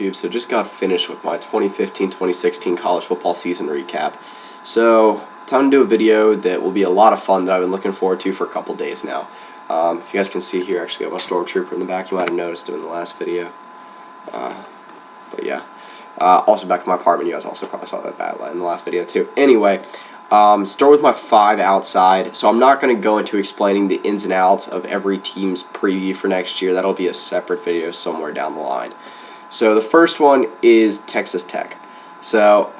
YouTube? So just got finished with my 2015-2016 college football season recap. So time to do a video that will be a lot of fun that I've been looking forward to for a couple days now. If you guys can see here, I actually got my Stormtrooper in the back. You might have noticed it in the last video. But yeah. Also back in my apartment, you guys also probably saw that bad light in the last video too. Anyway, start with my 5 outside. So I'm not going to go into explaining the ins and outs of every team's preview for next year. That'll be a separate video somewhere down the line. So the first one is Texas Tech. So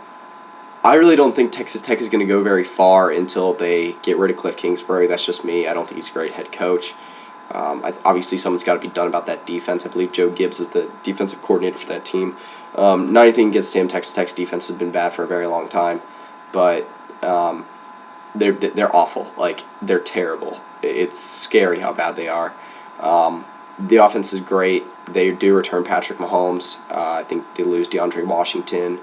I really don't think Texas Tech is going to go very far until they get rid of Cliff Kingsbury. That's just me. I don't think he's a great head coach. Obviously, something's got to be done about that defense. I believe Joe Gibbs is the defensive coordinator for that team. Not anything against him. Texas Tech's defense has been bad for a very long time, but they're awful. Like, they're terrible. It's scary how bad they are. The offense is great. They do return Patrick Mahomes. I think they lose DeAndre Washington,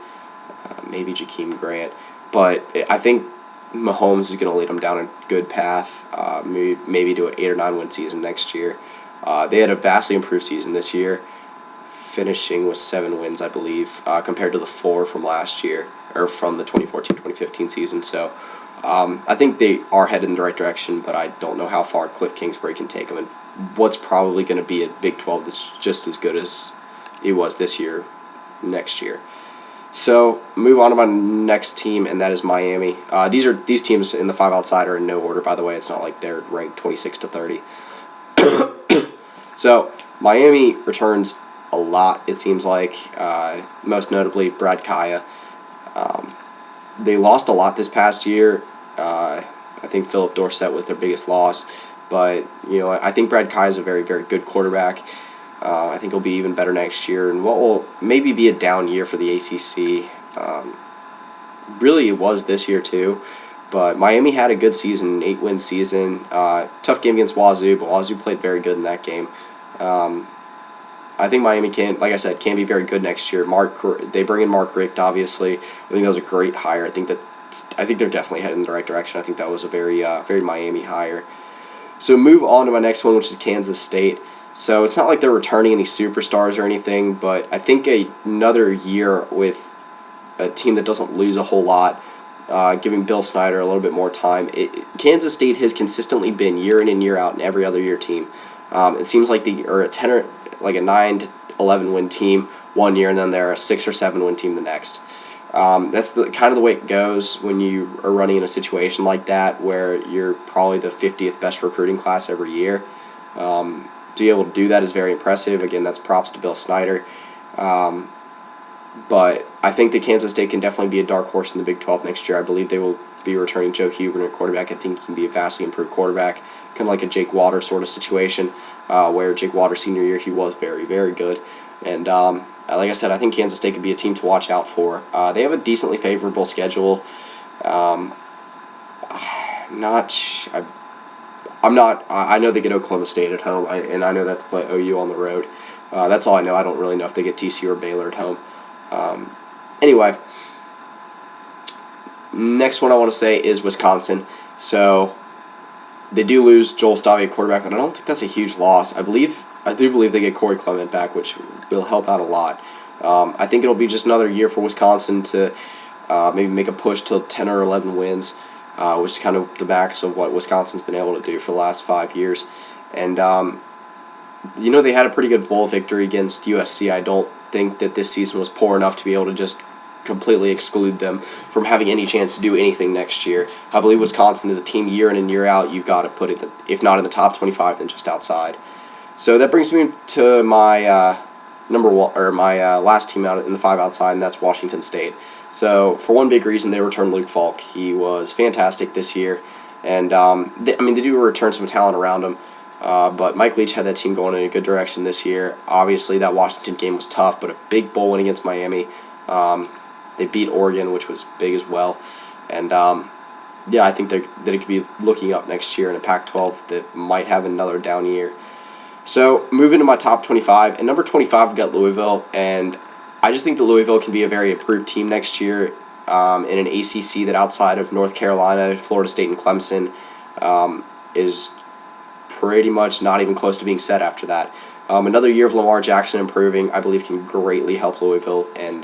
maybe Jakeem Grant, but I think Mahomes is going to lead them down a good path, maybe to an 8 or 9 win season next year. They had a vastly improved season this year, finishing with 7 wins, I believe, compared to the 4 from last year, or from the 2014-2015 season. So I think they are headed in the right direction, but I don't know how far Cliff Kingsbury can take them, and what's probably going to be a Big 12 that's just as good as it was this year, next year. So move on to my next team, and that is Miami. These teams in the 5 outside are in no order, by the way. It's not like they're ranked 26 to 30. So Miami returns a lot, it seems like, most notably Brad Kaya. They lost a lot this past year. I think Philip Dorsett was their biggest loss, but I think Brad Kaya is a very, very good quarterback. I think he'll be even better next year, and what will maybe be a down year for the ACC. Really, it was this year too, but Miami had a good season, an 8-win season. Tough game against Wazoo, but Wazoo played very good in that game. I think Miami can, like I said, can be very good next year. They bring in Mark Richt, obviously. I think that was a great hire. I think they're definitely heading in the right direction. I think that was a very Miami hire. So move on to my next one, which is Kansas State. So it's not like they're returning any superstars or anything, but I think another year with a team that doesn't lose a whole lot, giving Bill Snyder a little bit more time. Kansas State has consistently been year in and year out an every other year team. It seems like they are a 9 to 11 win team one year, and then they're a 6 or 7 win team the next. That's kind of the way it goes when you are running in a situation like that, where you're probably the 50th best recruiting class every year. To be able to do that is very impressive. Again, that's props to Bill Snyder. But I think that Kansas State can definitely be a dark horse in the Big 12 next year. I believe they will be returning Joe Huber at quarterback. I think he can be a vastly improved quarterback, kind of like a Jake Waters sort of situation, where Jake Waters' senior year, he was very, very good. And like I said, I think Kansas State could be a team to watch out for. They have a decently favorable schedule. I know they get Oklahoma State at home, and I know they have to play OU on the road. That's all I know. I don't really know if they get TCU or Baylor at home. Anyway, next one I want to say is Wisconsin. So they do lose Joel Stave at quarterback, but I don't think that's a huge loss. I do believe they get Corey Clement back, which will help out a lot. I think it'll be just another year for Wisconsin to maybe make a push till 10 or 11 wins. Which is kind of the max of what Wisconsin's been able to do for the last 5 years. And, they had a pretty good bowl victory against USC. I don't think that this season was poor enough to be able to just completely exclude them from having any chance to do anything next year. I believe Wisconsin is a team year in and year out. You've got to put it, if not in the top 25, then just outside. So that brings me to my my last team out in the 5 outside, and that's Washington State. So, for one big reason, they returned Luke Falk. He was fantastic this year, and they do return some talent around him, but Mike Leach had that team going in a good direction this year. Obviously, that Washington game was tough, but a big bowl win against Miami. They beat Oregon, which was big as well, and I think that it could be looking up next year in a Pac-12 that might have another down year. So, moving to my top 25, and number 25, I've got Louisville, and I just think that Louisville can be a very improved team next year in an ACC that outside of North Carolina, Florida State, and Clemson is pretty much not even close to being set after that. Another year of Lamar Jackson improving, I believe, can greatly help Louisville and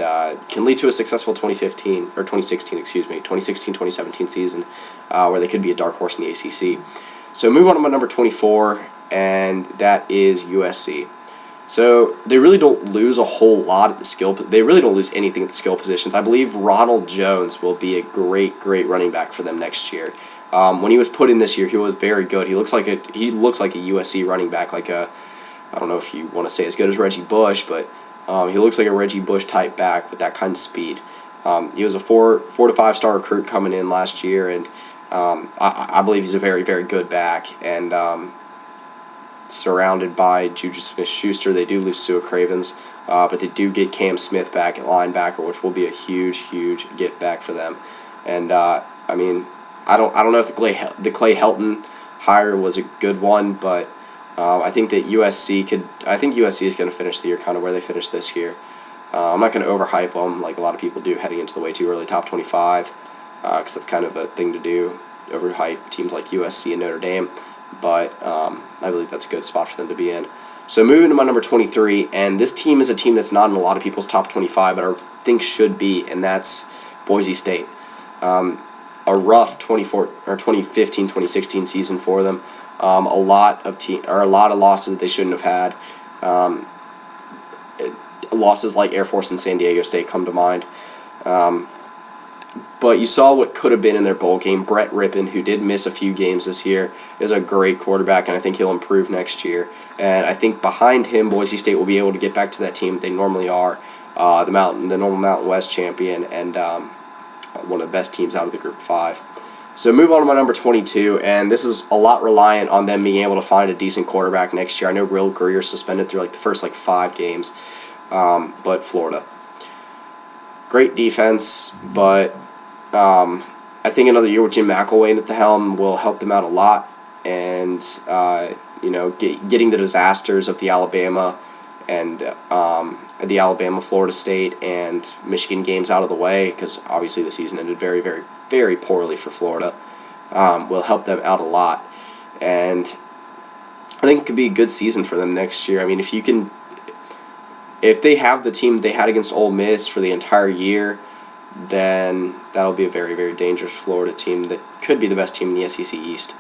can lead to a successful 2016-2017 season where they could be a dark horse in the ACC. So move on to my number 24, and that is USC. So they really don't lose a whole lot at the skill. They really don't lose anything at the skill positions. I believe Ronald Jones will be a great running back for them next year. When he was put in this year, he was very good. He looks like a USC running back, like a, I don't know if you want to say as good as Reggie Bush, but he looks like a Reggie Bush type back with that kind of speed. He was a 4 to 5 star recruit coming in last year, and I believe he's a very good back. And surrounded by Juju Smith-Schuster. They do lose Sua Cravens, but they do get Cam Smith back at linebacker, which will be a huge get back for them. And I mean, I don't know if the Clay Helton hire was a good one, but I think that USC is going to finish the year kind of where they finished this year. I'm not going to overhype them like a lot of people do heading into the way too early top 25, because that's kind of a thing to do, overhype teams like USC and Notre Dame. But I believe that's a good spot for them to be in. So moving to my number 23, and this team is a team that's not in a lot of people's top 25, but I think should be, and that's Boise State. A rough 2015-2016 season for them. A lot of losses that they shouldn't have had. Losses like Air Force and San Diego State come to mind. But you saw what could have been in their bowl game. Brett Rippon, who did miss a few games this year, is a great quarterback, and I think he'll improve next year. And I think behind him, Boise State will be able to get back to that team they normally are, the normal Mountain West champion, and one of the best teams out of the Group of 5. So move on to my number 22, and this is a lot reliant on them being able to find a decent quarterback next year. I know Will Greer's suspended through the first 5 games, but Florida. Great defense, but I think another year with Jim McElwain at the helm will help them out a lot, and getting the disasters of the Alabama and the Florida State and Michigan games out of the way, because obviously the season ended very poorly for Florida, will help them out a lot, and I think it could be a good season for them next year. I mean, if they have the team they had against Ole Miss for the entire year, then that'll be a very dangerous Florida team that could be the best team in the SEC East.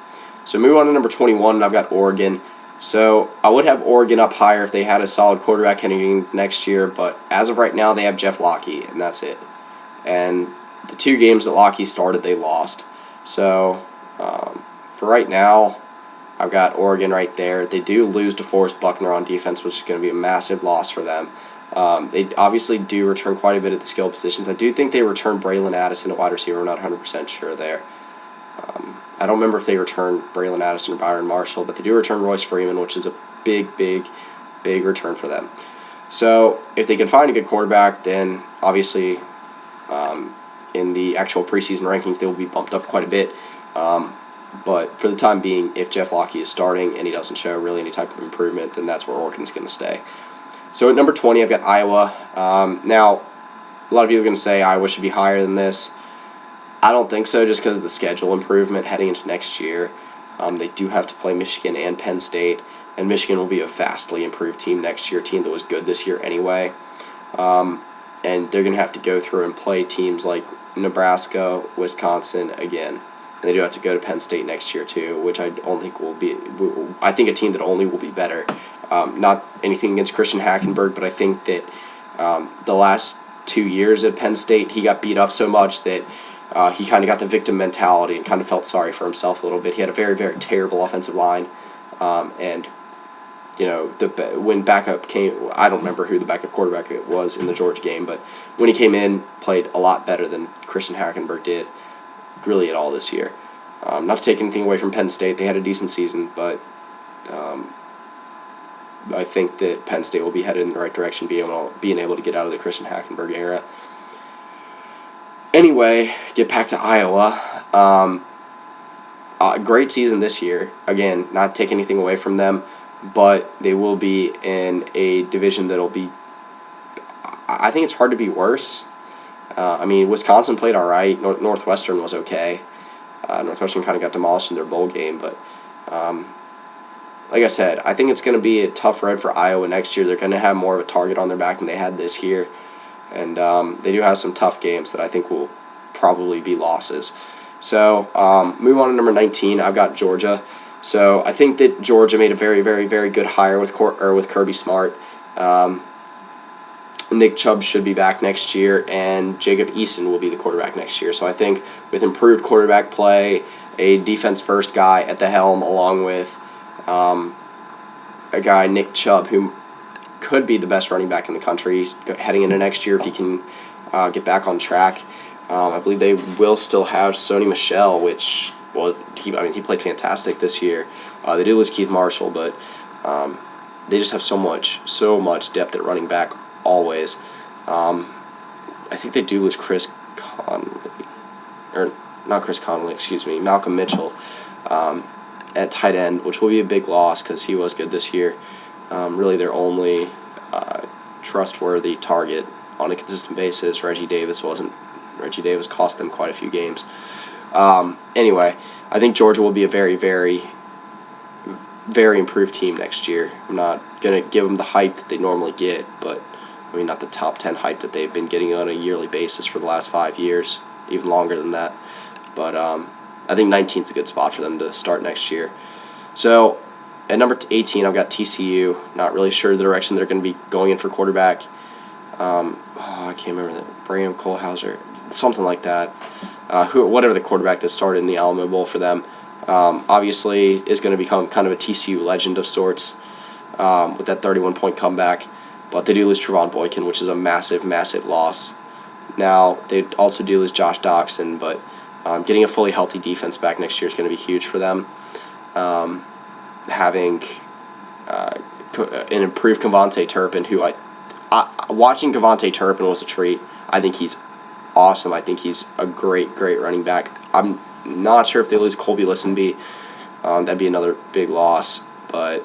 So move on to number 21, and I've got Oregon. So I would have Oregon up higher if they had a solid quarterback heading next year, but as of right now, they have Jeff Locke, and that's it. And the 2 games that Locke started, they lost. So for right now, I've got Oregon right there. They do lose DeForest Buckner on defense, which is going to be a massive loss for them. They obviously do return quite a bit at the skill positions. I do think they return Braylon Addison at wide receiver. I'm not 100% sure there. I don't remember if they return Braylon Addison or Byron Marshall, but they do return Royce Freeman, which is a big return for them. So if they can find a good quarterback, then obviously in the actual preseason rankings, they will be bumped up quite a bit. But for the time being, if Jeff Locke is starting and he doesn't show really any type of improvement, then that's where Oregon's going to stay. So at number 20, I've got Iowa. Now, a lot of people are going to say Iowa should be higher than this. I don't think so, just because of the schedule improvement heading into next year. They do have to play Michigan and Penn State, and Michigan will be a vastly improved team next year, a team that was good this year anyway. And they're going to have to go through and play teams like Nebraska, Wisconsin again. And they do have to go to Penn State next year too, which I don't think will be. I think a team that only will be better. Not anything against Christian Hackenberg, but I think that the last 2 years at Penn State, he got beat up so much that he kind of got the victim mentality and kind of felt sorry for himself a little bit. He had a very terrible offensive line, and when backup came, I don't remember who the backup quarterback was in the Georgia game, but when he came in, played a lot better than Christian Hackenberg did, really at all this year. Not to take anything away from Penn State, they had a decent season, but I think that Penn State will be headed in the right direction, being able to get out of the Christian Hackenberg era. Anyway, get back to Iowa. Great season this year. Again, not take anything away from them, but they will be in a division that'll be, I think it's hard to be worse. Wisconsin played all right. Northwestern was okay. Northwestern kind of got demolished in their bowl game, but like I said, I think it's going to be a tough road for Iowa next year. They're going to have more of a target on their back than they had this year. And they do have some tough games that I think will probably be losses. So move on to number 19. I've got Georgia. So I think that Georgia made a very, very, very good hire with Kirby Smart. Nick Chubb should be back next year, and Jacob Eason will be the quarterback next year. So I think with improved quarterback play, a defense-first guy at the helm, along with a guy, Nick Chubb, who could be the best running back in the country heading into next year if he can get back on track. I believe they will still have Sony Michel, which he played fantastic this year. They did lose Keith Marshall, but they just have so much depth at running back always. I think they do lose Malcolm Mitchell at tight end, which will be a big loss because he was good this year. Really their only trustworthy target on a consistent basis. Reggie Davis cost them quite a few games. Anyway, I think Georgia will be a very, very, very improved team next year. I'm not going to give them the hype that they normally get, but not the top 10 hype that they've been getting on a yearly basis for the last 5 years, even longer than that. But I think 19 is a good spot for them to start next year. So at number 18, I've got TCU. Not really sure the direction they're going to be going in for quarterback. I can't remember that. Bram Kohlhauser, something like that. Whatever the quarterback that started in the Alamo Bowl for them, obviously is going to become kind of a TCU legend of sorts with that 31-point comeback. But they do lose Trevon Boykin, which is a massive, massive loss. Now, they also do lose Josh Doxson, but getting a fully healthy defense back next year is going to be huge for them. Having an improved Kevontae Turpin, who watching Kevontae Turpin was a treat. I think he's awesome. I think he's a great, great running back. I'm not sure if they lose Colby Listenby. That'd be another big loss. But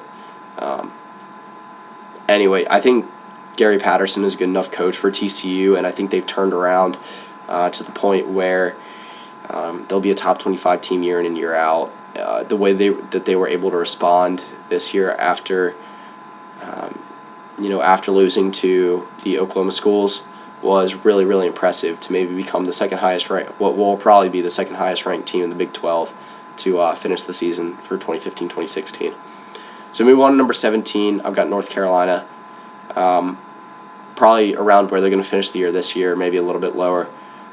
anyway, I think Gary Patterson is a good enough coach for TCU, and I think they've turned around to the point where they'll be a top 25 team year in and year out. The way that they were able to respond this year after after losing to the Oklahoma schools was really, really impressive to maybe become the second highest ranked, what will probably be the second highest ranked team in the Big 12 to finish the season for 2015-2016. So move on to number 17. I've got North Carolina. Probably around where they're going to finish the year this year, maybe a little bit lower.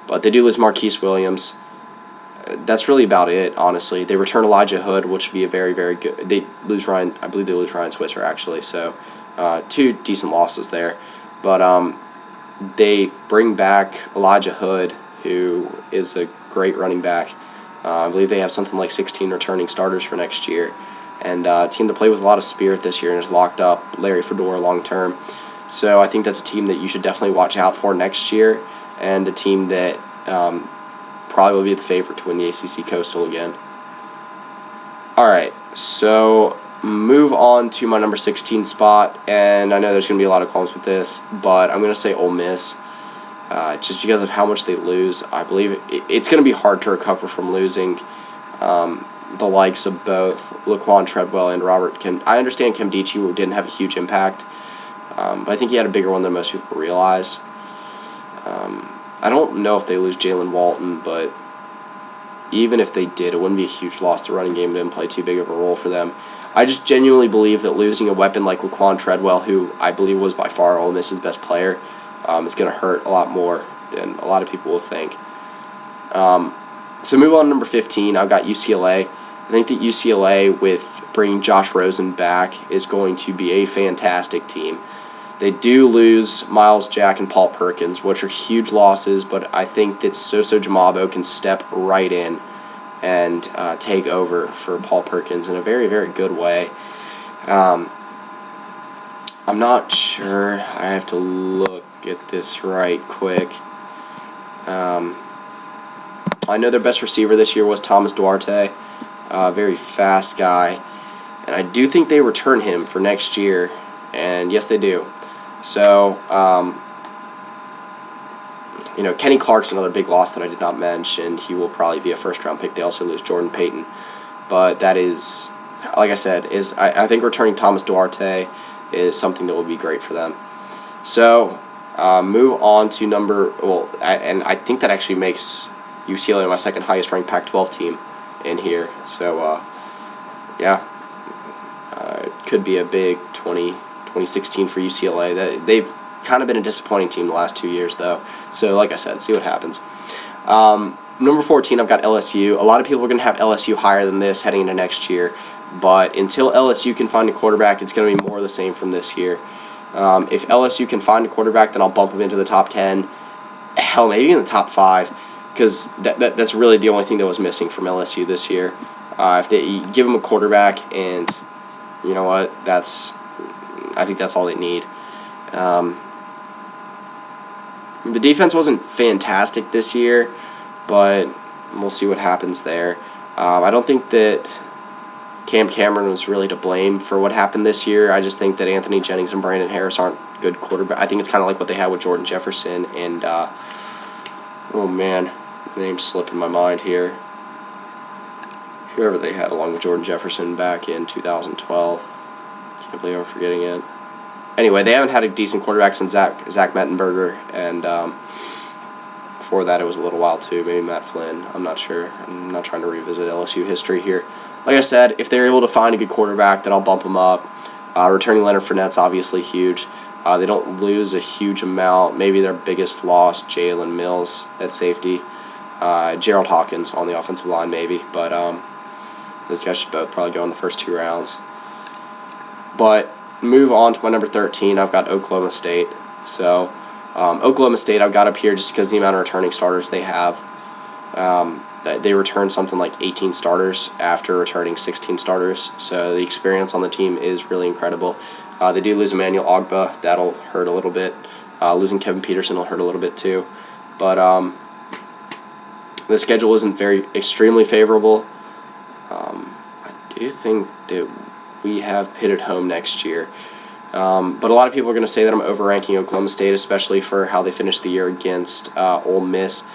But they do lose Marquise Williams. That's really about it, honestly. They return Elijah Hood, which would be a very, very good... They lose Ryan... I believe they lose Ryan Switzer, actually. So, 2 decent losses there. But they bring back Elijah Hood, who is a great running back. I believe they have something like 16 returning starters for next year. And a team to play with a lot of spirit this year and has locked up Larry Fedora long term. So I think that's a team that you should definitely watch out for next year, and a team that probably will be the favorite to win the ACC Coastal again. All right, so move on to my number 16 spot, and I know there's going to be a lot of qualms with this, but I'm going to say Ole Miss. Just because of how much they lose, I believe it's going to be hard to recover from losing the likes of both Laquan Treadwell and Robert Kim. I understand Kim Dichie didn't have a huge impact, but I think he had a bigger one than most people realize. I don't know if they lose Jalen Walton, but even if they did, it wouldn't be a huge loss. The running game didn't play too big of a role for them. I just genuinely believe that losing a weapon like Laquan Treadwell, who I believe was by far Ole Miss's best player, is going to hurt a lot more than a lot of people will think. So move on to number 15. I've got UCLA. I think that UCLA, with bringing Josh Rosen back, is going to be a fantastic team. They do lose Miles Jack and Paul Perkins, which are huge losses, but I think that Soso Jamabo can step right in and take over for Paul Perkins in a very, very good way. I'm not sure. I have to look at this right quick. I know their best receiver this year was Thomas Duarte, a very fast guy, and I do think they return him for next year, and yes, they do. So, Kenny Clark's another big loss that I did not mention. He will probably be a first-round pick. They also lose Jordan Payton, but that is like I said, is I think returning Thomas Duarte is something that will be great for them. So move on to and I think that actually makes UCLA my second highest ranked Pac-12 team in here. So yeah, it could be a big 2016 for UCLA. They've kind of been a disappointing team the last 2 years, though. So like I said, see what happens. Number 14, I've got LSU. A lot of people are going to have LSU higher than this heading into next year. But until LSU can find a quarterback, it's going to be more of the same from this year. If LSU can find a quarterback, then I'll bump them into the top 10. Hell, maybe in the top 5, because that's really the only thing that was missing from LSU this year. If they give them a quarterback, and you know what, I think that's all they need. The defense wasn't fantastic this year, but we'll see what happens there. I don't think that Cam Cameron was really to blame for what happened this year. I just think that Anthony Jennings and Brandon Harris aren't good quarterbacks. I think it's kind of like what they had with Jordan Jefferson and, oh man, the name's slipping my mind here. Whoever they had along with Jordan Jefferson back in 2012. Can't believe I'm forgetting it. Anyway, they haven't had a decent quarterback since Zach Mettenberger, and before that it was a little while too, maybe Matt Flynn. I'm not sure. I'm not trying to revisit LSU history here. Like I said, if they're able to find a good quarterback, then I'll bump them up. Returning Leonard Fournette's obviously huge. They don't lose a huge amount. Maybe their biggest loss, Jalen Mills at safety. Gerald Hawkins on the offensive line maybe. But those guys should both probably go in the first 2 rounds. But move on to my number 13. I've got Oklahoma State. So Oklahoma State I've got up here just because of the amount of returning starters they have. They returned something like 18 starters after returning 16 starters. So the experience on the team is really incredible. They do lose Emmanuel Ogbah. That'll hurt a little bit. Losing Kevin Peterson will hurt a little bit too. But the schedule isn't extremely favorable. I do think that we have Pitt at home next year. But a lot of people are going to say that I'm overranking Oklahoma State, especially for how they finished the year against Ole Miss.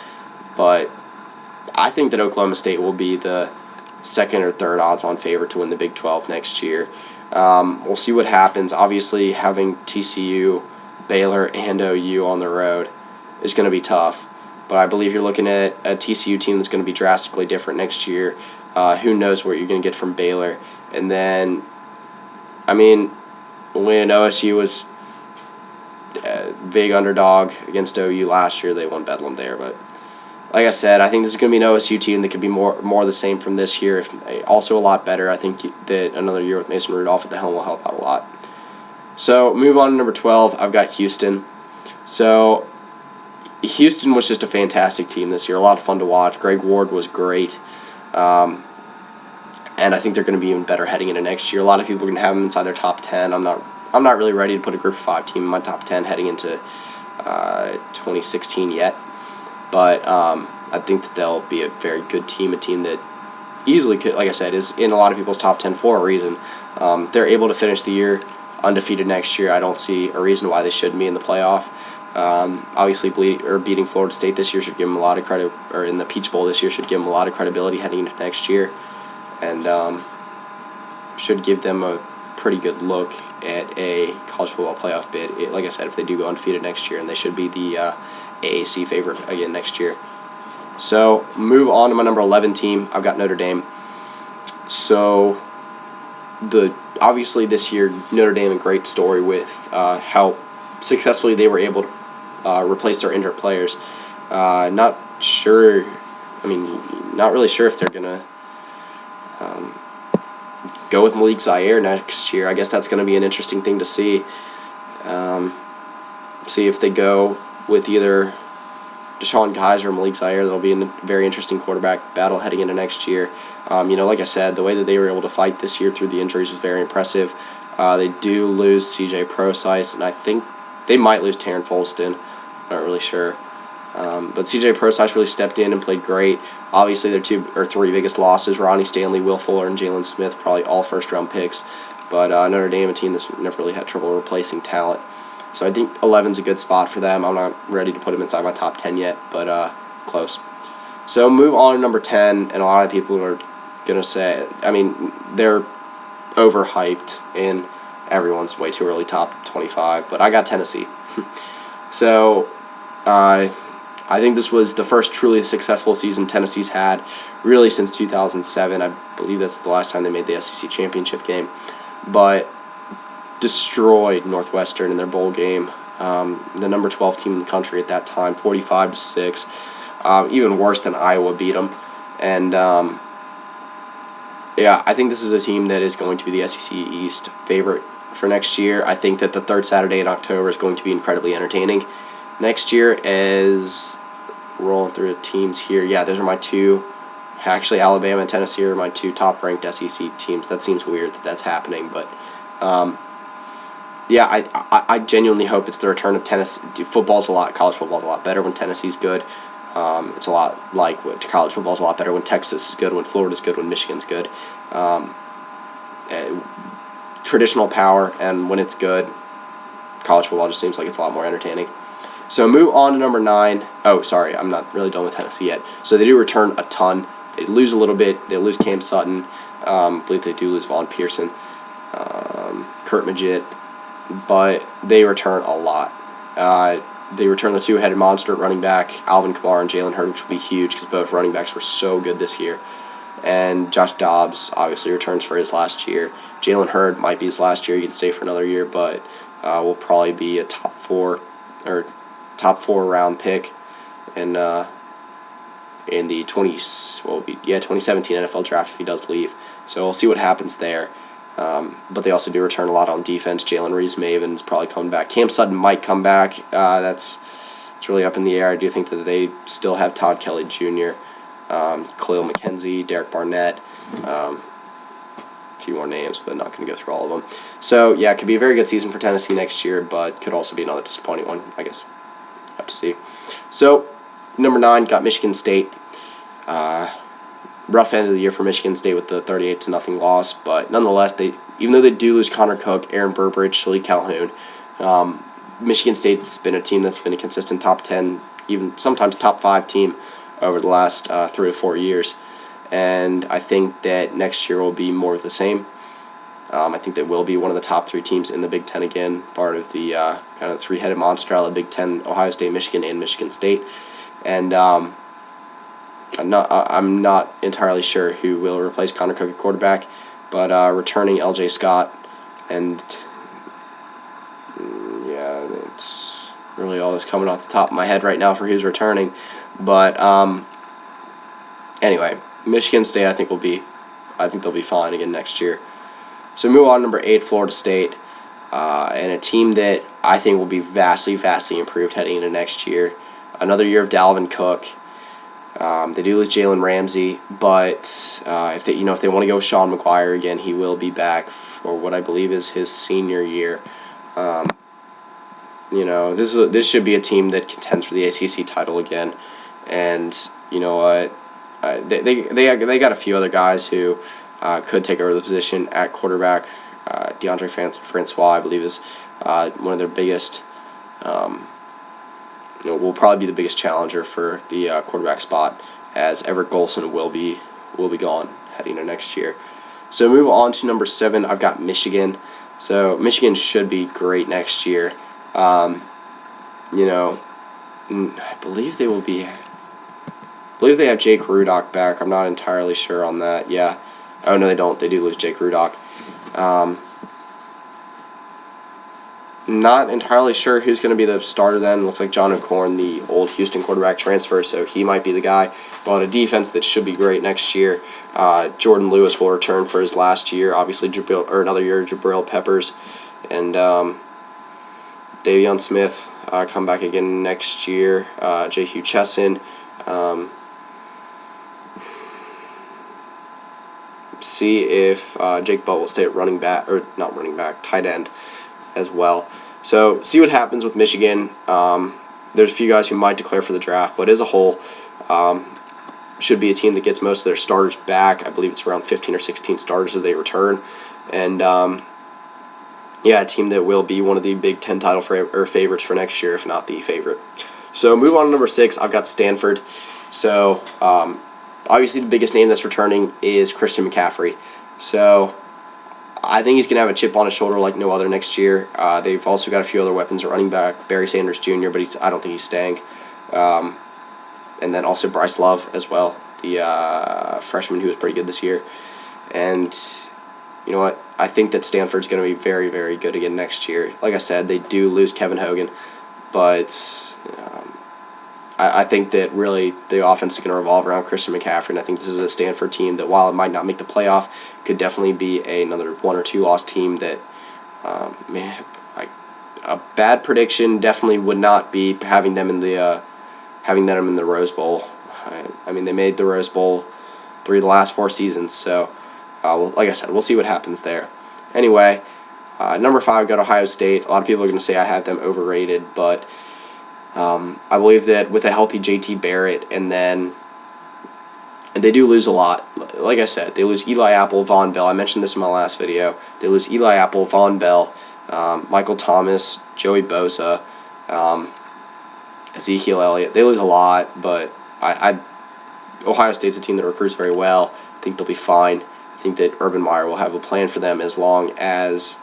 But I think that Oklahoma State will be the second or third odds-on favorite to win the Big 12 next year. We'll see what happens. Obviously, having TCU, Baylor, and OU on the road is going to be tough. But I believe you're looking at a TCU team that's going to be drastically different next year. Who knows what you're going to get from Baylor. And then, I mean, when OSU was a big underdog against OU last year, they won Bedlam there. But like I said, I think this is going to be an OSU team that could be more the same from this year, also a lot better. I think that another year with Mason Rudolph at the helm will help out a lot. So move on to number 12. I've got Houston. So Houston was just a fantastic team this year, a lot of fun to watch. Greg Ward was great. And I think they're going to be even better heading into next year. A lot of people are going to have them inside their top 10. I'm not really ready to put a Group of 5 team in my top 10 heading into 2016 yet. But I think that they'll be a very good team, a team that easily could, like I said, is in a lot of people's top 10 for a reason. They're able to finish the year undefeated next year. I don't see a reason why they shouldn't be in the playoff. Obviously, beating Florida State this year should give them a lot of credit, or in the Peach Bowl this year should give them a lot of credibility heading into next year, and should give them a pretty good look at a college football playoff bid. Like I said, if they do go undefeated next year, and they should be the AAC favorite again next year. So move on to my number 11 team. I've got Notre Dame. So obviously this year Notre Dame, a great story with how successfully they were able to replace their injured players. Not really sure if they're gonna go with Malik Zaire next year. I guess that's going to be an interesting thing to see. See if they go with either Deshaun Kaiser or Malik Zaire. That'll be a very interesting quarterback battle heading into next year. Like I said, the way that they were able to fight this year through the injuries was very impressive. They do lose C.J. Prosise, and I think they might lose Taron Folston. Not really sure. But C.J. Prosise really stepped in and played great. Obviously, their 2 or 3 biggest losses, Ronnie Stanley, Will Fuller, and Jalen Smith, probably all first-round picks. But Notre Dame, a team that's never really had trouble replacing talent. So I think 11's a good spot for them. I'm not ready to put them inside my top 10 yet, but close. So move on to number 10, and a lot of people are going to say, they're overhyped, and everyone's way too early top 25. But I got Tennessee. So I think this was the first truly successful season Tennessee's had, really since 2007. I believe that's the last time they made the SEC championship game. But destroyed Northwestern in their bowl game. The number 12 team in the country at that time, 45-6. Even worse than Iowa beat them. And yeah, I think this is a team that is going to be the SEC East favorite for next year. I think that the third Saturday in October is going to be incredibly entertaining next year. As rolling through the teams here, yeah, those are my two. Actually, Alabama and Tennessee are my two top-ranked SEC teams. That seems weird that that's happening, but yeah, I genuinely hope it's the return of Tennessee. College football's a lot better when Tennessee's good. It's a lot like what college football's a lot better when Texas is good, when Florida's good, when Michigan's good. Traditional power, and when it's good, college football just seems like it's a lot more entertaining. So move on to number 9. Oh, sorry, I'm not really done with Tennessee yet. So they do return a ton. They lose a little bit. They lose Cam Sutton. I believe they do lose Vaughn Pearson, Kurt Magid, but they return a lot. They return the two-headed monster at running back, Alvin Kamara and Jalen Hurd, which will be huge because both running backs were so good this year. And Josh Dobbs obviously returns for his last year. Jalen Hurd might be his last year. He can stay for another year, but will probably be a top four round pick in the 2017 NFL draft if he does leave. So we'll see what happens there. But they also do return a lot on defense. Jalen Reeves-Maven's probably coming back. Cam Sutton might come back. It's really up in the air. I do think that they still have Todd Kelly Jr., Khalil McKenzie, Derek Barnett, a few more names, but not going to go through all of them. So, yeah, it could be a very good season for Tennessee next year, but could also be another disappointing one, I guess. Have to see. So, number 9, got Michigan State. Rough end of the year for Michigan State with the 38-0 loss, but nonetheless, even though they do lose Connor Cook, Aaron Burbridge, Shalik Calhoun, Michigan State's been a team that's been a consistent top 10, even sometimes top 5 team over the last 3 to 4 years, and I think that next year will be more of the same. I think they will be one of the top 3 teams in the Big Ten again, part of the kind of three-headed monster out of the Big Ten: Ohio State, Michigan, and Michigan State, and I'm not entirely sure who will replace Connor Cook at quarterback, but returning L.J. Scott, and yeah, it's really all that's coming off the top of my head right now for who's returning. But anyway, Michigan State I think they'll be fine again next year. So we move on to number 8, Florida State, and a team that I think will be vastly improved heading into next year. Another year of Dalvin Cook. They do lose Jalen Ramsey, but if they want to go with Sean McGuire again, he will be back for what I believe is his senior year. This should be a team that contends for the ACC title again, and you know what, they got a few other guys who could take over the position at quarterback. DeAndre Francois, I believe, is one of their biggest. Will probably be the biggest challenger for the quarterback spot, as Everett Golson will be gone heading into next year. So move on to number 7. I've got Michigan. So Michigan should be great next year. I believe they will be. I believe they have Jake Rudock back. I'm not entirely sure on that. Yeah. Oh no, they don't. They do lose Jake Rudock. Not entirely sure who's going to be the starter then. Looks like John O'Korn, the old Houston quarterback, transfer, so he might be the guy. But a defense that should be great next year. Jordan Lewis will return for his last year. Obviously, another year of Jabril Peppers. And Davion Smith come back again next year. J. Hugh Chesson. See if Jake Butt will stay at tight end as well. So see what happens with Michigan. There's a few guys who might declare for the draft, but as a whole, should be a team that gets most of their starters back. I believe it's around 15 or 16 starters that they return, and a team that will be one of the Big Ten title favorites for next year, if not the favorite. So move on to number 6. I've got Stanford. So obviously the biggest name that's returning is Christian McCaffrey. So I think he's going to have a chip on his shoulder like no other next year. They've also got a few other weapons at running back, Barry Sanders Jr., but I don't think he's staying. And then also Bryce Love as well, the freshman who was pretty good this year. And you know what? I think that Stanford's going to be very, very good again next year. Like I said, they do lose Kevin Hogan, but I think that really the offense is going to revolve around Christian McCaffrey, and I think this is a Stanford team that, while it might not make the playoff, could definitely be another 1 or 2 loss team that, a bad prediction definitely would not be having them in the Rose Bowl. I mean, they made the Rose Bowl 3 of the last 4 seasons, so like I said, we'll see what happens there. Anyway, number 5, got Ohio State. A lot of people are going to say I had them overrated, but I believe that with a healthy J.T. Barrett, and they do lose a lot. Like I said, they lose Eli Apple, Von Bell. I mentioned this in my last video. They lose Eli Apple, Von Bell, Michael Thomas, Joey Bosa, Ezekiel Elliott. They lose a lot, but Ohio State's a team that recruits very well. I think they'll be fine. I think that Urban Meyer will have a plan for them as long as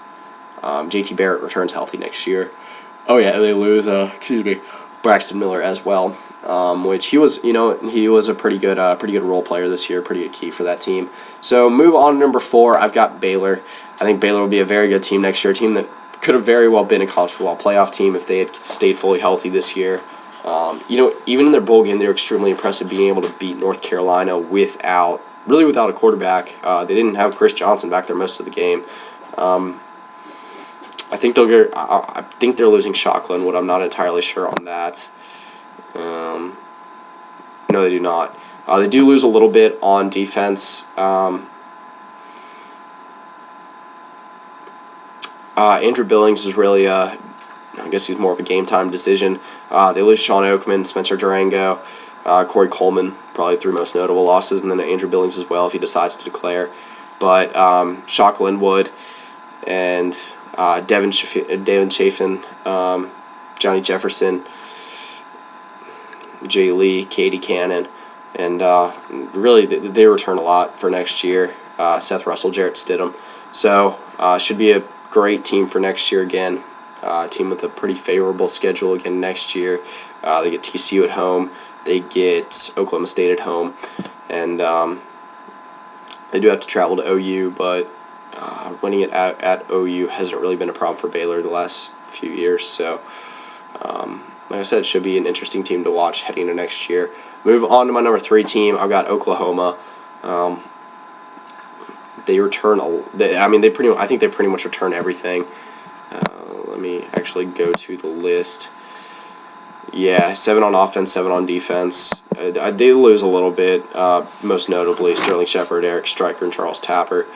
J.T. Barrett returns healthy next year. Oh yeah, they lose Braxton Miller as well, which he was a pretty good role player this year, pretty good key for that team. So move on to number 4. I've got Baylor. I think Baylor will be a very good team next year, a team that could have very well been a college football playoff team if they had stayed fully healthy this year. Even in their bowl game, they were extremely impressive, being able to beat North Carolina without a quarterback. They didn't have Chris Johnson back there most of the game. I think they're losing Shock Linwood. I'm not entirely sure on that. No, they do not. They do lose a little bit on defense. Andrew Billings is really, I guess he's more of a game-time decision. They lose Sean Oakman, Spencer Durango, Corey Coleman, probably 3 most notable losses, and then Andrew Billings as well if he decides to declare. But Shock Linwood and Devin Chafin, Johnny Jefferson, Jay Lee, Katie Cannon, and really they return a lot for next year. Seth Russell, Jarrett Stidham. So should be a great team for next year again. Team with a pretty favorable schedule again next year. They get TCU at home. They get Oklahoma State at home. And they do have to travel to OU, but winning it at OU hasn't really been a problem for Baylor the last few years. So, like I said, it should be an interesting team to watch heading into next year. Move on to my number 3 team. I've got Oklahoma. They return. I think they pretty much return everything. Let me actually go to the list. Yeah, 7 on offense, 7 on defense. They lose a little bit, most notably Sterling Shepard, Eric Stryker, and Charles Tapper.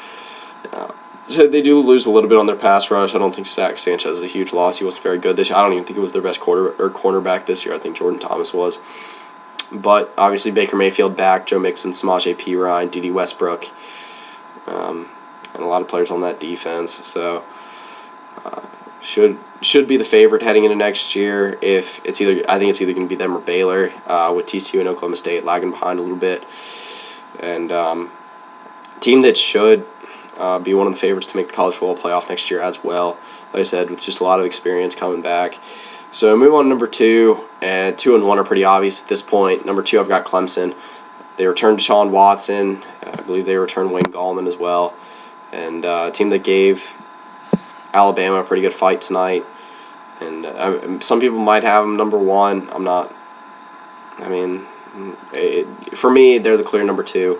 So they do lose a little bit on their pass rush. I don't think Zach Sanchez is a huge loss. He wasn't very good this year. I don't even think it was their best cornerback this year. I think Jordan Thomas was. But obviously Baker Mayfield back, Joe Mixon, Samaje Perine, D.D. Westbrook, and a lot of players on that defense. So should be the favorite heading into next year. I think it's either going to be them or Baylor, with TCU and Oklahoma State lagging behind a little bit. And team that should be one of the favorites to make the college football playoff next year as well. Like I said, with just a lot of experience coming back. So move on to number 2, and 2 and 1 are pretty obvious at this point. Number 2, I've got Clemson. They returned Deshaun Watson. I believe they returned Wayne Gallman as well. And a team that gave Alabama a pretty good fight tonight. And some people might have them number 1. I'm not. I mean, for me, they're the clear number 2.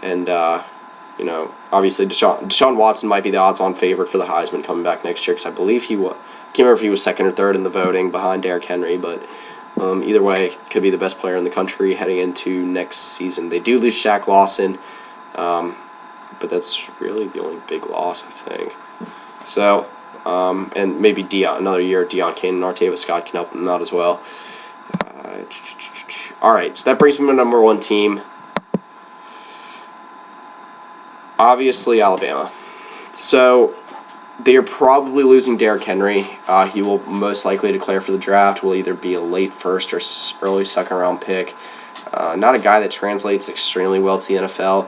And obviously Deshaun Watson might be the odds-on favorite for the Heisman coming back next year, because I believe he was. I can't remember if he was 2nd or 3rd in the voting behind Derrick Henry, but either way, could be the best player in the country heading into next season. They do lose Shaq Lawson, but that's really the only big loss, I think. So, and maybe another year, Deion Kane and Artavis Scott can help them out as well. All right, so that brings me to my number 1 team. Obviously, Alabama. So they are probably losing Derrick Henry. He will most likely declare for the draft. Will either be a late 1st or early 2nd round pick. Not a guy that translates extremely well to the NFL.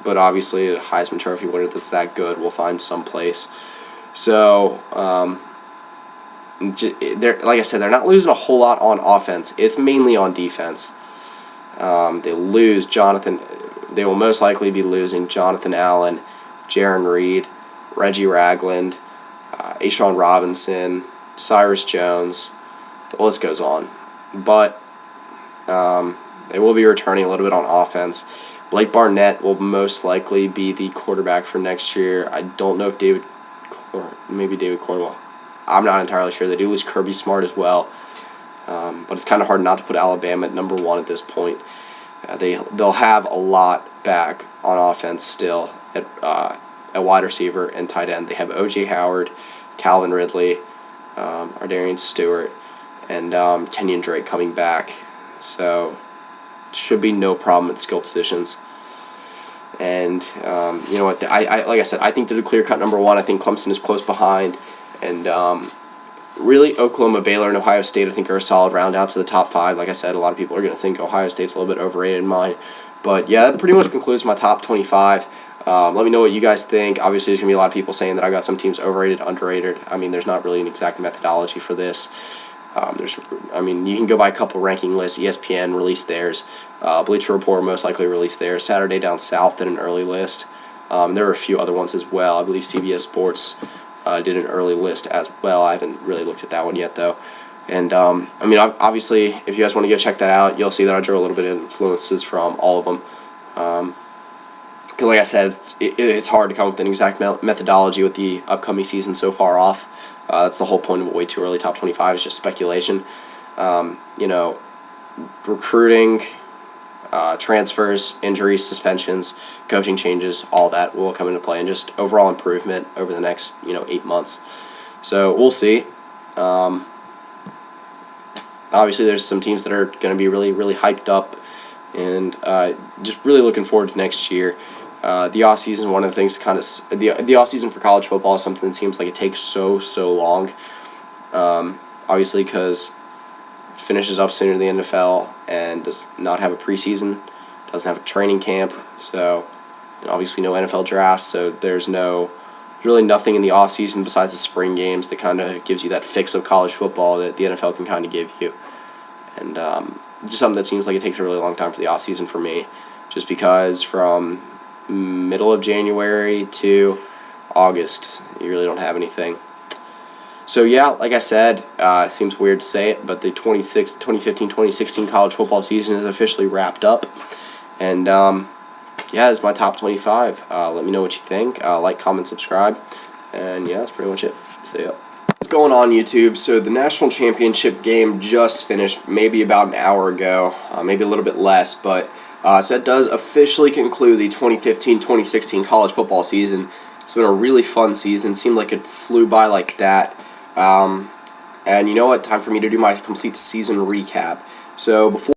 but obviously a Heisman Trophy winner that's that good will find some place. So, like I said, they're not losing a whole lot on offense. It's mainly on defense. They lose Jonathan. They will most likely be losing Jonathan Allen, Jaron Reed, Reggie Ragland, Ashawn Robinson, Cyrus Jones. The list goes on. But they will be returning a little bit on offense. Blake Barnett will most likely be the quarterback for next year. I don't know if maybe David Cornwell. I'm not entirely sure. They do lose Kirby Smart as well. But it's kind of hard not to put Alabama at number 1 at this point. They'll have a lot back on offense still at wide receiver and tight end. They have O.J. Howard, Calvin Ridley, Ardarian Stewart, and Kenyon Drake coming back. So should be no problem at skill positions. And you know what? I like I said, I think they're the clear-cut number 1. I think Clemson is close behind. And really, Oklahoma, Baylor, and Ohio State, I think, are a solid round out to the top 5. Like I said, a lot of people are going to think Ohio State's a little bit overrated in mine. But, yeah, that pretty much concludes my top 25. Let me know what you guys think. Obviously, there's going to be a lot of people saying that I got some teams overrated, underrated. I mean, there's not really an exact methodology for this. You can go by a couple ranking lists. ESPN released theirs. Bleacher Report most likely released theirs. Saturday Down South did an early list. There were a few other ones as well. I believe CBS Sports did an early list as well. I haven't really looked at that one yet, though. And, obviously, if you guys want to go check that out, you'll see that I drew a little bit of influences from all of them. Because, like I said, it's hard to come up with an exact methodology with the upcoming season so far off. That's the whole point of a way too early top 25 is just speculation. Recruiting, transfers, injuries, suspensions, coaching changes, all that will come into play, and just overall improvement over the next 8 months. So we'll see. Obviously, there's some teams that are going to be really, really hyped up, and just really looking forward to next year. The off season, one of the things the off season for college football is something that seems like it takes so long. Obviously, because it finishes up sooner than the NFL and does not have a preseason, doesn't have a training camp, so obviously no NFL draft. So there's really nothing in the off season besides the spring games that kind of gives you that fix of college football that the NFL can kind of give you, and just something that seems like it takes a really long time for the off season for me, just because from middle of January to August, you really don't have anything. So, yeah, like I said, it seems weird to say it, but the 2015-2016 college football season is officially wrapped up. And, yeah, it's my top 25. Let me know what you think. Like, comment, subscribe. And, yeah, that's pretty much it. See ya. What's going on, YouTube? So the national championship game just finished maybe about an hour ago, maybe a little bit less, but so that does officially conclude the 2015-2016 college football season. It's been a really fun season. Seemed like it flew by like that. And you know what? Time for me to do my complete season recap. So before